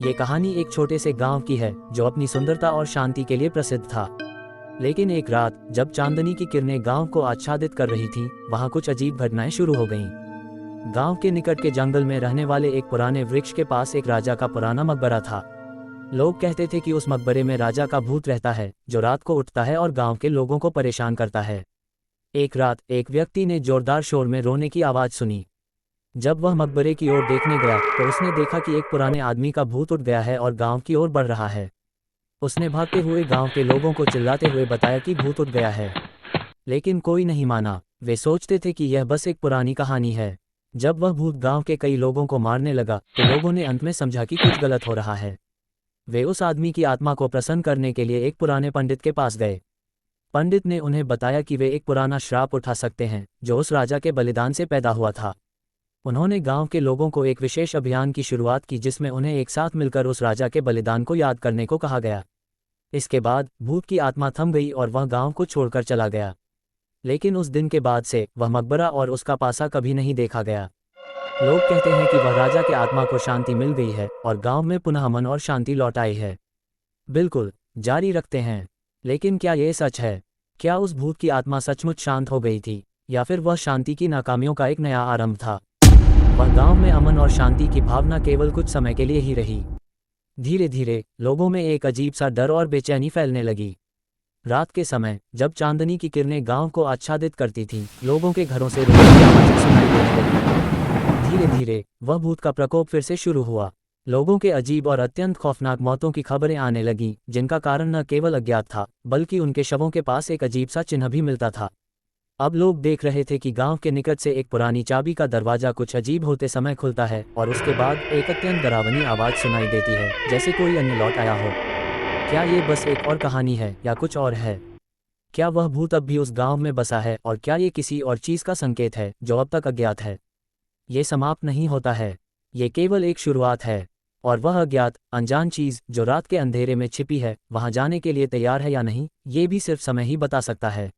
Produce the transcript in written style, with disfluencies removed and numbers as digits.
ये कहानी एक छोटे से गांव की है जो अपनी सुंदरता और शांति के लिए प्रसिद्ध था। लेकिन एक रात जब चांदनी की किरणें गांव को आच्छादित कर रही थीं, वहां कुछ अजीब घटनाएं शुरू हो गईं। गांव के निकट के जंगल में रहने वाले एक पुराने वृक्ष के पास एक राजा का पुराना मकबरा था। लोग कहते थे कि उस मकबरे में राजा का भूत रहता है जो रात को उठता है और गांव के लोगों को परेशान करता है। एक रात एक व्यक्ति ने जोरदार शोर में रोने की आवाज़ सुनी। जब वह मकबरे की ओर देखने गया तो उसने देखा कि एक पुराने आदमी का भूत उठ गया है और गांव की ओर बढ़ रहा है। उसने भागते हुए गांव के लोगों को चिल्लाते हुए बताया कि भूत उठ गया है, लेकिन कोई नहीं माना। वे सोचते थे कि यह बस एक पुरानी कहानी है। जब वह भूत गांव के कई लोगों को मारने लगा तो लोगों ने अंत में समझा कि कुछ गलत हो रहा है। वे उस आदमी की आत्मा को प्रसन्न करने के लिए एक पुराने पंडित के पास गए। पंडित ने उन्हें बताया कि वे एक पुराना श्राप उठा सकते हैं जो उस राजा के बलिदान से पैदा हुआ था। उन्होंने गांव के लोगों को एक विशेष अभियान की शुरुआत की जिसमें उन्हें एक साथ मिलकर उस राजा के बलिदान को याद करने को कहा गया। इसके बाद भूत की आत्मा थम गई और वह गांव को छोड़कर चला गया। लेकिन उस दिन के बाद से वह मकबरा और उसका पासा कभी नहीं देखा गया। लोग कहते हैं कि वह राजा के आत्मा को शांति मिल गई है और गांव में पुनः अमन और शांति लौट आई है। बिल्कुल, जारी रखते हैं। लेकिन क्या ये सच है? क्या उस भूत की आत्मा सचमुच शांत हो गई थी या फिर वह शांति की नाकामियों का एक नया आरंभ था? वह गांव में अमन और शांति की भावना केवल कुछ समय के लिए ही रही। धीरे धीरे लोगों में एक अजीब सा डर और बेचैनी फैलने लगी। रात के समय जब चांदनी की किरणें गांव को आच्छादित करती थीं, लोगों के घरों से रोने की आवाज़ें सुनाई देने लगी। धीरे धीरे वह भूत का प्रकोप फिर से शुरू हुआ। लोगों के अजीब और अत्यंत खौफनाक मौतों की खबरें आने लगीं, जिनका कारण न केवल अज्ञात था बल्कि उनके शवों के पास एक अजीब सा चिन्ह भी मिलता था। अब लोग देख रहे थे कि गांव के निकट से एक पुरानी चाबी का दरवाजा कुछ अजीब होते समय खुलता है और उसके बाद एक अत्यंत डरावनी आवाज़ सुनाई देती है, जैसे कोई अन्य लौट आया हो। क्या ये बस एक और कहानी है या कुछ और है? क्या वह भूत अब भी उस गांव में बसा है और क्या ये किसी और चीज़ का संकेत है जो अब तक अज्ञात है? ये समाप्त नहीं होता है, ये केवल एक शुरुआत है। और वह अज्ञात अनजान चीज़ जो रात के अंधेरे में छिपी है, वहां जाने के लिए तैयार है या नहीं, ये भी सिर्फ समय ही बता सकता है।